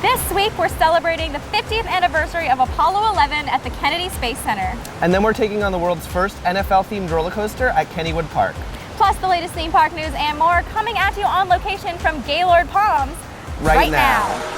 This week, we're celebrating the 50th anniversary of Apollo 11 at the Kennedy Space Center. And then we're taking on the world's first NFL-themed roller coaster at Kennywood Park. Plus the latest theme park news and more coming at you on location from Gaylord Palms right now.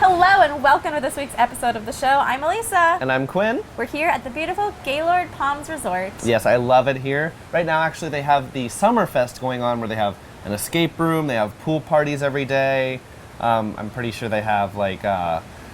Hello and welcome to this week's episode of the show. I'm Elisa. And I'm Quinn. We're here at the beautiful Gaylord Palms Resort. Yes, I love it here. Right now, actually, they have the Summer Fest going on where they have an escape room, they have pool parties every day. I'm pretty sure they have like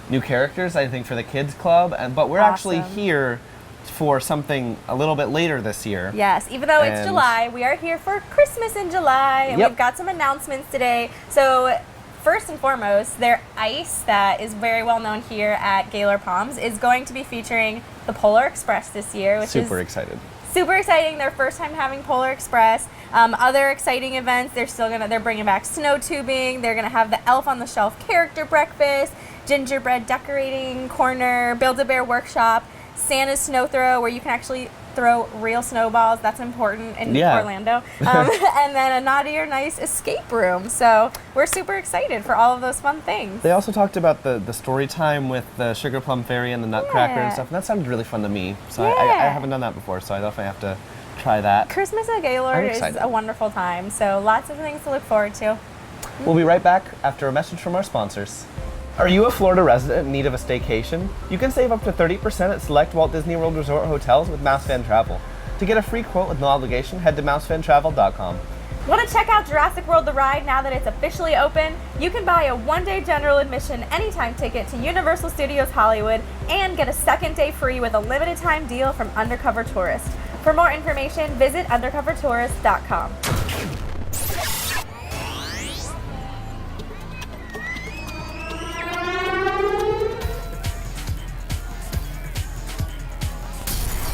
new characters, I think, for the kids club. But we're actually here for something a little bit later this year. Yes, even though it's July, we are here for Christmas in July, and we've got some announcements today. So first and foremost, their ice that is very well known here at Gaylord Palms is going to be featuring the Polar Express this year, which is super excited. Super exciting. Their first time having Polar Express. Other exciting events, they're bringing back snow tubing. They're gonna have the Elf on the Shelf character breakfast, gingerbread decorating corner, Build-A-Bear workshop, Santa's snow throw where you can actually throw real snowballs. That's important in Orlando. And then a Naughty or Nice escape room. So we're super excited for all of those fun things. They also talked about the story time with the Sugar Plum Fairy and the Nutcracker and stuff, and that sounded really fun to me. So I haven't done that before, so I definitely have to try that. Christmas at Gaylord is a wonderful time, so lots of things to look forward to. We'll be right back after a message from our sponsors. Are you a Florida resident in need of a staycation? You can save up to 30% at select Walt Disney World Resort hotels with MouseFan Travel. To get a free quote with no obligation, head to mousefantravel.com. Want to check out Jurassic World the ride now that it's officially open? You can buy a one-day general admission anytime ticket to Universal Studios Hollywood and get a second day free with a limited time deal from Undercover Tourist. For more information, visit undercovertourist.com.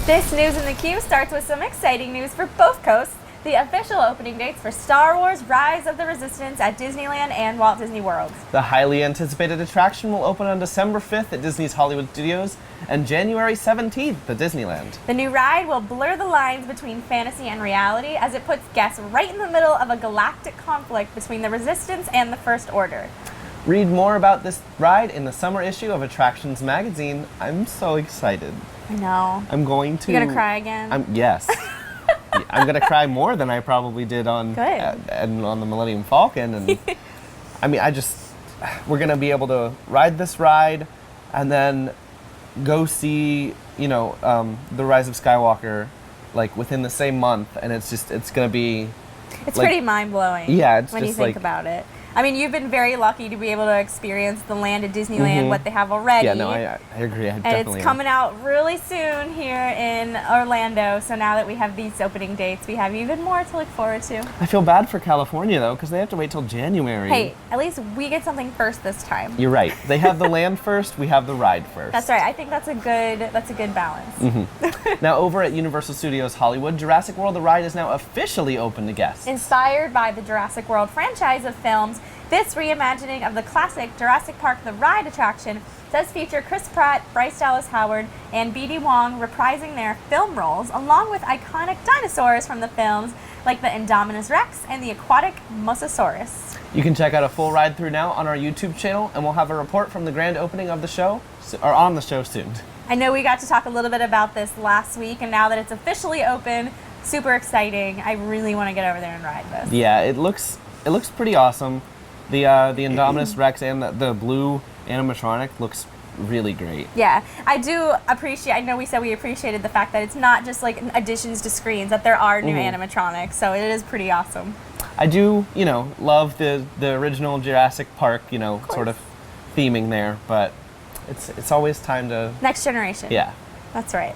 This News in the Queue starts with some exciting news for both coasts. The official opening dates for Star Wars Rise of the Resistance at Disneyland and Walt Disney World. The highly anticipated attraction will open on December 5th at Disney's Hollywood Studios and January 17th at Disneyland. The new ride will blur the lines between fantasy and reality as it puts guests right in the middle of a galactic conflict between the Resistance and the First Order. Read more about this ride in the summer issue of Attractions magazine. I'm so excited. I know. I'm going to... You gonna cry again? Yes. I'm gonna cry more than I probably did on the Millennium Falcon. And I mean, we're gonna be able to ride this ride and then go see, the Rise of Skywalker like within the same month, and it's gonna be... It's pretty mind-blowing. Yeah, it's when just you think about it. I mean, you've been very lucky to be able to experience the land at Disneyland, what they have already. Yeah, no, I agree. I and it's coming out really soon here in Orlando, so now that we have these opening dates, we have even more to look forward to. I feel bad for California, though, because they have to wait till January. Hey, at least we get something first this time. You're right. They have the land first, we have the ride first. That's right. I think that's a good balance. Now, over at Universal Studios Hollywood, Jurassic World the ride is now officially open to guests. Inspired by the Jurassic World franchise of films, this reimagining of the classic Jurassic Park The Ride attraction does feature Chris Pratt, Bryce Dallas Howard, and B.D. Wong reprising their film roles, along with iconic dinosaurs from the films like the Indominus Rex and the aquatic Mosasaurus. You can check out a full ride through now on our YouTube channel, and we'll have a report from the grand opening of the show, or on the show soon. I know we got to talk a little bit about this last week, and now that it's officially open, super exciting. I really want to get over there and ride this. Yeah, it looks pretty awesome. The Indominus Rex and the blue animatronic looks really great. Yeah, I do appreciate, I know we said we appreciated the fact that it's not just like additions to screens, that there are new animatronics, so it is pretty awesome. I do, love the original Jurassic Park, sort of theming there, but it's always time to... Next generation. Yeah. That's right.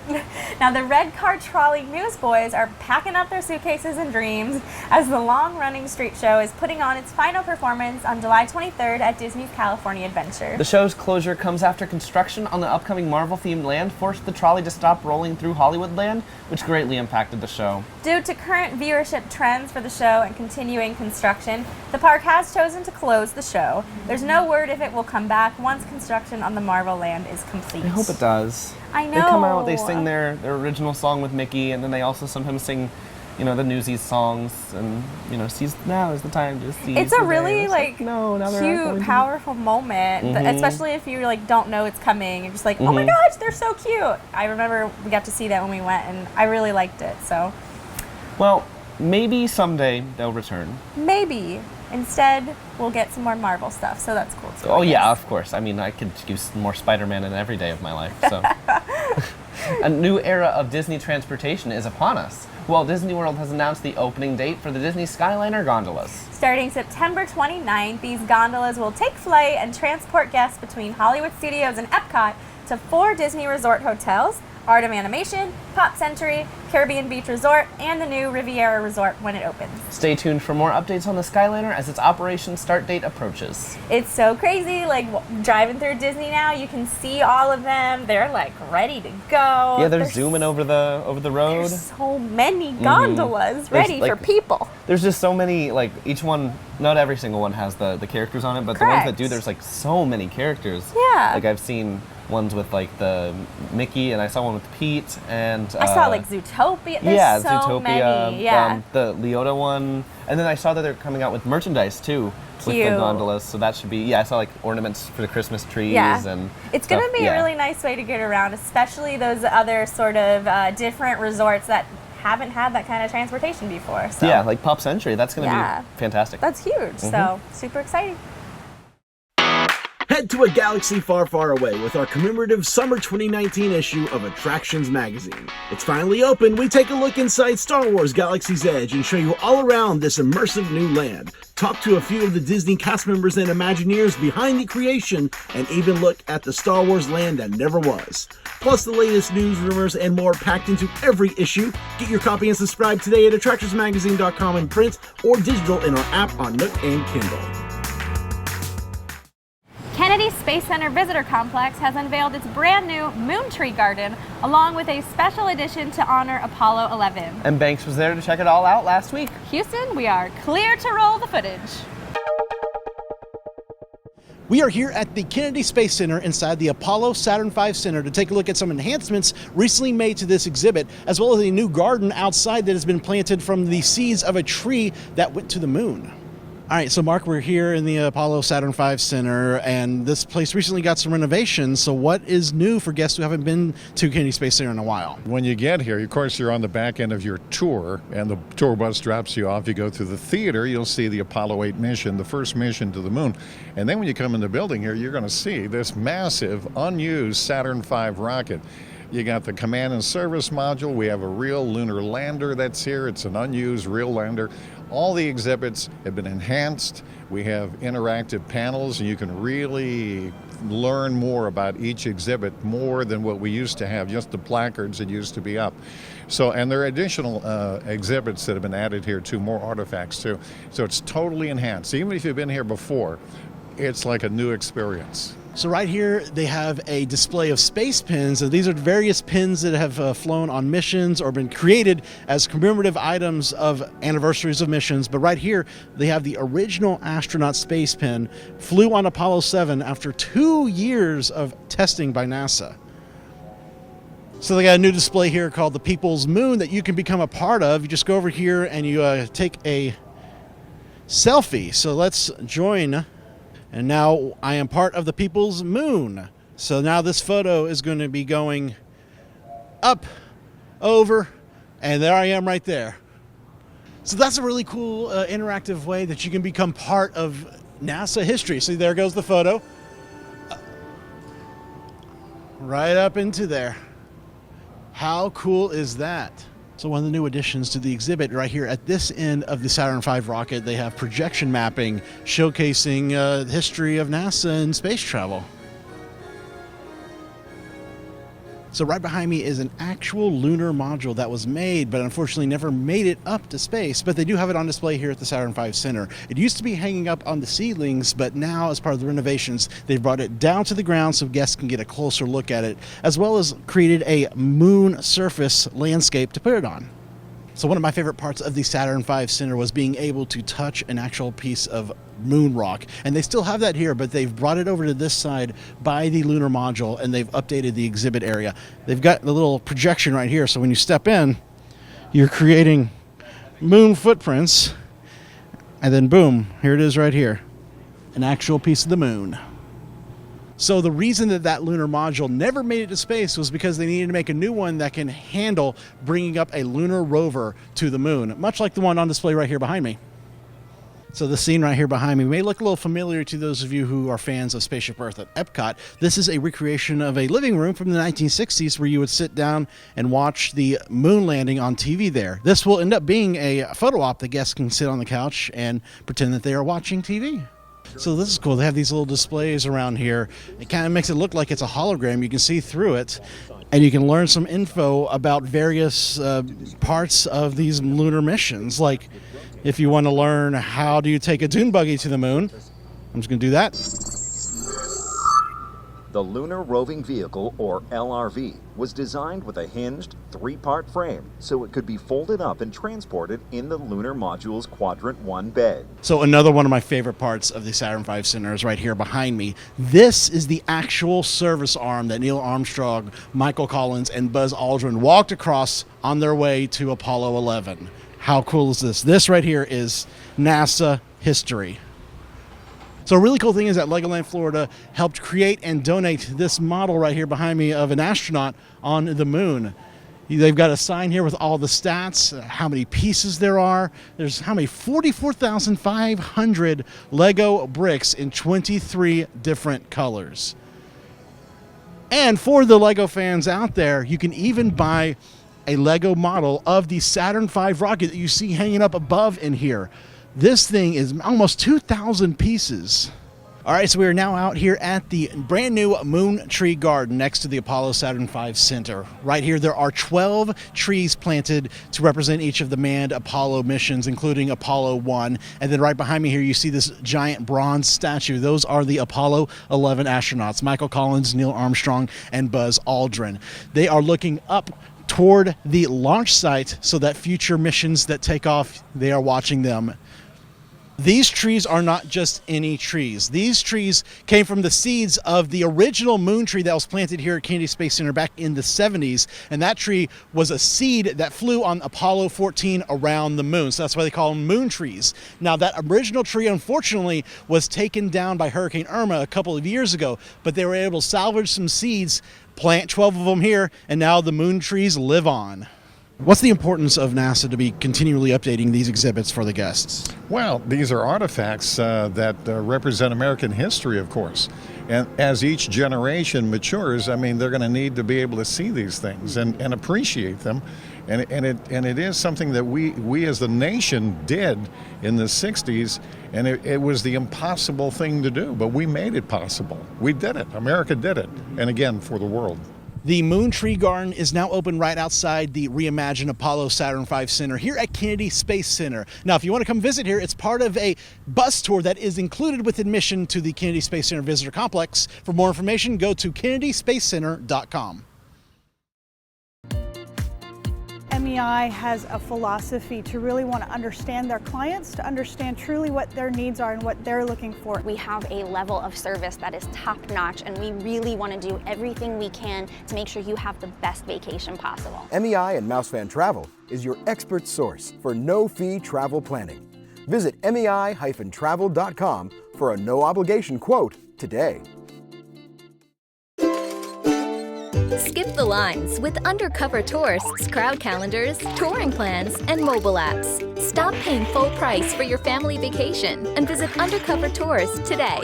Now, the red car trolley newsboys are packing up their suitcases and dreams as the long-running street show is putting on its final performance on July 23rd at Disney's California Adventure. The show's closure comes after construction on the upcoming Marvel-themed land forced the trolley to stop rolling through Hollywoodland, which greatly impacted the show. Due to current viewership trends for the show and continuing construction, the park has chosen to close the show. There's no word if it will come back once construction on the Marvel land is complete. I hope it does. I know. They come out, they sing their original song with Mickey, and then they also sometimes sing, the Newsies songs, and, now is the time to seize. It's a really, cute, powerful moment, especially if you, don't know it's coming. You're just like, oh my gosh, they're so cute. I remember we got to see that when we went, and I really liked it, so. Well, maybe someday they'll return. Maybe. Instead, we'll get some more Marvel stuff, so that's cool too. Oh yeah, of course. I mean, I could use more Spider-Man in every day of my life, so. A new era of Disney transportation is upon us. Walt Disney World has announced the opening date for the Disney Skyliner gondolas. Starting September 29th, these gondolas will take flight and transport guests between Hollywood Studios and Epcot to 4 Disney resort hotels, Art of Animation, Pop Century, Caribbean Beach Resort, and the new Riviera Resort when it opens. Stay tuned for more updates on the Skyliner as its operation start date approaches. It's so crazy, driving through Disney now, you can see all of them. They're ready to go. Yeah, they're zooming over the road. There's so many gondolas ready for people. There's just so many, each one, not every single one has the characters on it, but Correct. the ones that do, there's so many characters. Yeah. I've seen ones with the Mickey, and I saw one with Pete, and I saw Zootopia. There's so Zootopia, many. Yeah, the Leota one, and then I saw that they're coming out with merchandise too. Cute. With the gondolas, so that should be. I saw ornaments for the Christmas trees, and it's going to be a really nice way to get around, especially those other sort of different resorts that haven't had that kind of transportation before. So. Yeah, like Pop Century, that's going to be fantastic. That's huge. So super exciting. Head to a galaxy far, far away with our commemorative summer 2019 issue of Attractions Magazine. It's finally open. We take a look inside Star Wars Galaxy's Edge and show you all around this immersive new land. Talk to a few of the Disney cast members and Imagineers behind the creation, and even look at the Star Wars land that never was. Plus the latest news, rumors, and more packed into every issue. Get your copy and subscribe today at attractionsmagazine.com in print or digital in our app on Nook and Kindle. Kennedy Space Center Visitor Complex has unveiled its brand new Moon Tree Garden, along with a special edition to honor Apollo 11. And Banks was there to check it all out last week. Houston, we are clear to roll the footage. We are here at the Kennedy Space Center inside the Apollo Saturn V Center to take a look at some enhancements recently made to this exhibit, as well as a new garden outside that has been planted from the seeds of a tree that went to the moon. All right, so Mark, we're here in the Apollo Saturn V Center, and this place recently got some renovations. So what is new for guests who haven't been to Kennedy Space Center in a while? When you get here, of course, you're on the back end of your tour, and the tour bus drops you off. You go through the theater, you'll see the Apollo 8 mission, the first mission to the moon. And then when you come in the building here, you're going to see this massive, unused Saturn V rocket. You got the command and service module. We have a real lunar lander that's here. It's an unused real lander. All the exhibits have been enhanced. We have interactive panels, and you can really learn more about each exhibit, more than what we used to have, just the placards that used to be up. So, and there are additional exhibits that have been added here too, more artifacts too. So it's totally enhanced. Even if you've been here before, it's like a new experience. So right here, they have a display of space pins, and these are various pins that have flown on missions or been created as commemorative items of anniversaries of missions. But right here, they have the original astronaut space pin, flew on Apollo 7 after 2 years of testing by NASA. So they got a new display here called the People's Moon that you can become a part of. You just go over here and you take a selfie. So let's join. And now I am part of the People's Moon. So now this photo is going to be going up, over, and there I am right there. So that's a really cool interactive way that you can become part of NASA history. See, there goes the photo. Right up into there. How cool is that? So one of the new additions to the exhibit right here at this end of the Saturn V rocket, they have projection mapping showcasing the history of NASA and space travel. So right behind me is an actual lunar module that was made, but unfortunately never made it up to space. But they do have it on display here at the Saturn V Center. It used to be hanging up on the ceilings, but now as part of the renovations, they've brought it down to the ground so guests can get a closer look at it, as well as created a moon surface landscape to put it on. So one of my favorite parts of the Saturn V Center was being able to touch an actual piece of moon rock. And they still have that here, but they've brought it over to this side by the lunar module, and they've updated the exhibit area. They've got the little projection right here, so when you step in, you're creating moon footprints, and then boom, here it is right here, an actual piece of the moon. So the reason that that lunar module never made it to space was because they needed to make a new one that can handle bringing up a lunar rover to the moon, much like the one on display right here behind me. So the scene right here behind me may look a little familiar to those of you who are fans of Spaceship Earth at Epcot. This is a recreation of a living room from the 1960s where you would sit down and watch the moon landing on TV there. This will end up being a photo op that guests can sit on the couch and pretend that they are watching TV. So this is cool. They have these little displays around here. It kind of makes it look like it's a hologram. You can see through it, and you can learn some info about various parts of these lunar missions. Like if you want to learn how do you take a dune buggy to the moon, I'm just going to do that. The Lunar Roving Vehicle, or LRV, was designed with a hinged, 3-part frame so it could be folded up and transported in the lunar module's Quadrant 1 bed. So another one of my favorite parts of the Saturn V Center is right here behind me. This is the actual service arm that Neil Armstrong, Michael Collins, and Buzz Aldrin walked across on their way to Apollo 11. How cool is this? This right here is NASA history. So a really cool thing is that Legoland Florida helped create and donate this model right here behind me of an astronaut on the moon. They've got a sign here with all the stats, how many pieces there are. There's how many? 44,500 Lego bricks in 23 different colors. And for the Lego fans out there, you can even buy a Lego model of the Saturn V rocket that you see hanging up above in here. This thing is almost 2,000 pieces. All right, so we are now out here at the brand new Moon Tree Garden next to the Apollo Saturn V Center. Right here, there are 12 trees planted to represent each of the manned Apollo missions, including Apollo 1. And then right behind me here, you see this giant bronze statue. Those are the Apollo 11 astronauts, Michael Collins, Neil Armstrong, and Buzz Aldrin. They are looking up toward the launch site so that future missions that take off, they are watching them. These trees are not just any trees. These trees came from the seeds of the original moon tree that was planted here at Kennedy Space Center back in the 70s. And that tree was a seed that flew on Apollo 14 around the moon. So that's why they call them moon trees. Now, that original tree, unfortunately, was taken down by Hurricane Irma a couple of years ago. But they were able to salvage some seeds, plant 12 of them here, and now the moon trees live on. What's the importance of NASA to be continually updating these exhibits for the guests? Well, these are artifacts that represent American history, of course. And as each generation matures, I mean, they're going to need to be able to see these things and appreciate them. And it is something that we as the nation did in the 60s, and it was the impossible thing to do, but we made it possible. We did it. America did it. And again, for the world. The Moon Tree Garden is now open right outside the reimagined Apollo Saturn V Center here at Kennedy Space Center. Now, if you want to come visit here, it's part of a bus tour that is included with admission to the Kennedy Space Center Visitor Complex. For more information, go to kennedyspacecenter.com. MEI has a philosophy to really want to understand their clients, to understand truly what their needs are and what they're looking for. We have a level of service that is top-notch, and we really want to do everything we can to make sure you have the best vacation possible. MEI and Mousefan Travel is your expert source for no-fee travel planning. Visit MEI-travel.com for a no-obligation quote today. Skip the lines with undercover tourists, crowd calendars, touring plans, and mobile apps. Stop paying full price for your family vacation and visit Undercover Tours today.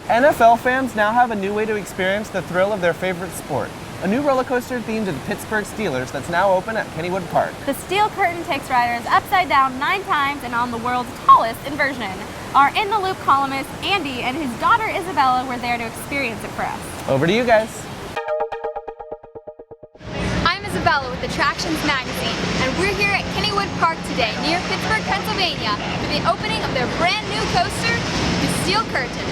NFL fans now have a new way to experience the thrill of their favorite sport. A new roller coaster themed to the Pittsburgh Steelers that's now open at Kennywood Park. The steel curtain takes riders upside down 9 times and on the world's tallest inversion. Our In the Loop columnist, Andy, and his daughter, Isabella, were there to experience it for us. Over to you guys. I'm Isabella with Attractions Magazine, and we're here at Kennywood Park today, near Pittsburgh, Pennsylvania, for the opening of their brand new coaster, the Steel Curtain.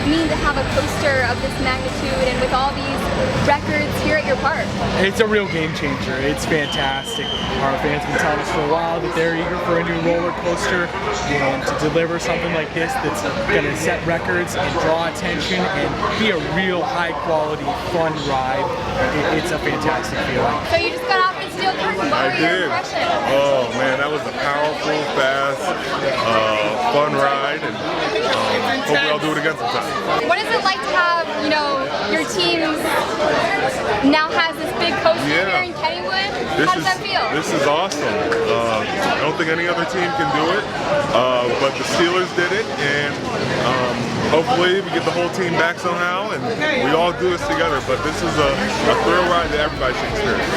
Mean to have a coaster of this magnitude and with all these records here at your park? It's a real game changer. It's fantastic. Our fans have been telling us for a while that they're eager for a new roller coaster, and to deliver something like this that's going to set records and draw attention and be a real high quality, fun ride, it's a fantastic feeling. So you just got off the Steel Curtain. What were your impressions? Oh man, that was a powerful, fast, fun ride, and hopefully I'll do it again sometime. What is it like to have, you know, your team now has this big coaster here in Kennywood? How does that feel? This is awesome. I don't think any other team can do it, but the Steelers did it, and hopefully we get the whole team back somehow, and we all do this together. But this is a thrill ride that everybody should experience.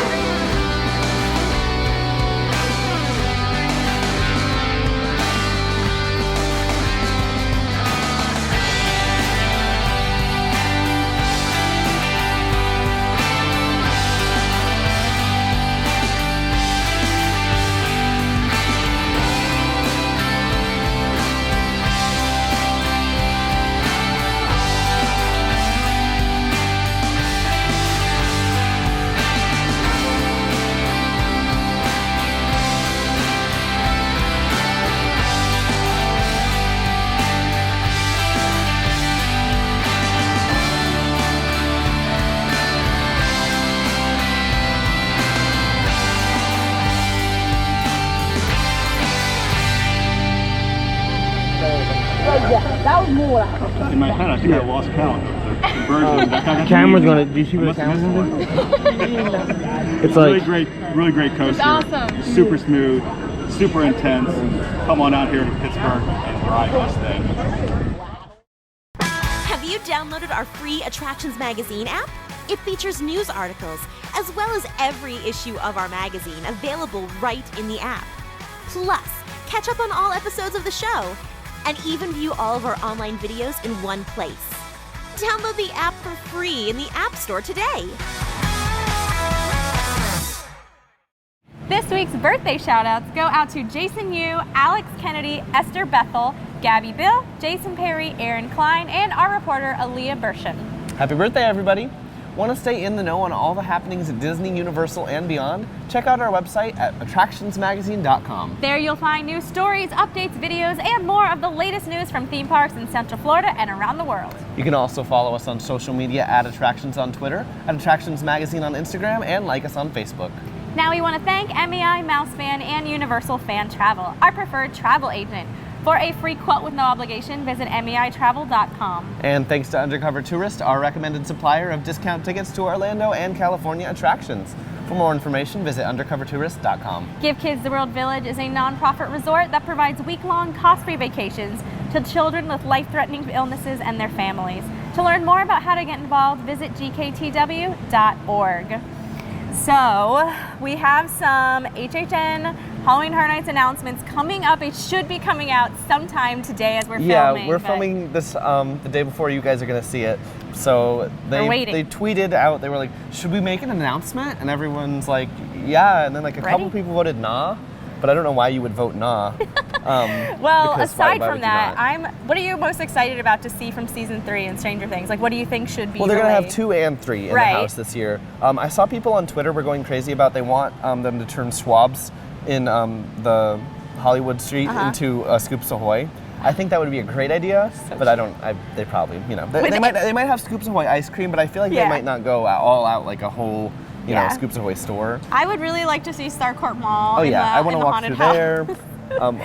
That was more. In my head, I think I lost count. The conversion. The camera's gonna. Do you see what the camera's gonna do? It's like really great coaster. It's awesome. Super smooth, super intense. Come on out here to Pittsburgh and ride this thing. Have you downloaded our free Attractions Magazine app? It features news articles, as well as every issue of our magazine available right in the app. Plus, catch up on all episodes of the show, and even view all of our online videos in one place. Download the app for free in the App Store today. This week's birthday shout-outs go out to Jason Yu, Alex Kennedy, Esther Bethel, Gabby Bill, Jason Perry, Aaron Klein, and our reporter Aaliyah Bershon. Happy birthday, everybody! Want to stay in the know on all the happenings at Disney, Universal, and beyond? Check out our website at attractionsmagazine.com. There you'll find news stories, updates, videos, and more of the latest news from theme parks in Central Florida and around the world. You can also follow us on social media at Attractions on Twitter, at Attractions Magazine on Instagram, and like us on Facebook. Now we want to thank MEI, Mouse Fan, and Universal Fan Travel, our preferred travel agent. For a free quote with no obligation, visit MEItravel.com. And thanks to Undercover Tourist, our recommended supplier of discount tickets to Orlando and California attractions. For more information, visit undercovertourist.com. Give Kids the World Village is a nonprofit resort that provides week-long, cost-free vacations to children with life-threatening illnesses and their families. To learn more about how to get involved, visit gktw.org. So, we have some HHN Halloween Horror Nights announcements coming up. It should be coming out sometime today as we're filming. Yeah, we're filming this the day before you guys are going to see it. So they tweeted out, they were like, should we make an announcement? And everyone's like, yeah. And then like a couple people voted nah. But I don't know why you would vote nah. Well, because aside why from would you that, not? what are you most excited about to see from season 3 in Stranger Things? Like, what do you think should be? Well, they're going to have relayed? 2 and 3 in Right. the house this year. I saw people on Twitter were going crazy about they want them to turn swabs in the Hollywood Street into Scoops Ahoy. I think that would be a great idea, but they probably, they might have Scoops Ahoy ice cream, but I feel like they might not go all out like a whole, Scoops Ahoy store. I would really like to see Starcourt Mall. Oh yeah, I want to walk through there. house.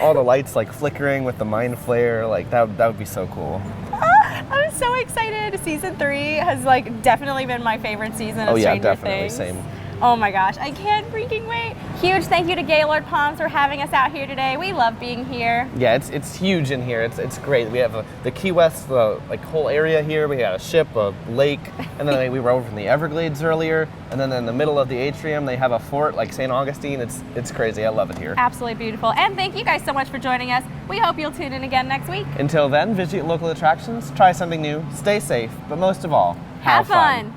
All the lights like flickering with the mind flare, like that would be so cool. I'm so excited. Season 3 has like definitely been my favorite season of Stranger definitely, Things. same. Oh my gosh, I can't freaking wait. Huge thank you to Gaylord Palms for having us out here today. We love being here. Yeah, it's huge in here. It's great. We have the Key West, whole area here. We got a ship, a lake, and then we were over from the Everglades earlier. And then in the middle of the atrium, they have a fort like St. Augustine. It's crazy. I love it here. Absolutely beautiful. And thank you guys so much for joining us. We hope you'll tune in again next week. Until then, visit local attractions, try something new, stay safe, but most of all, have fun.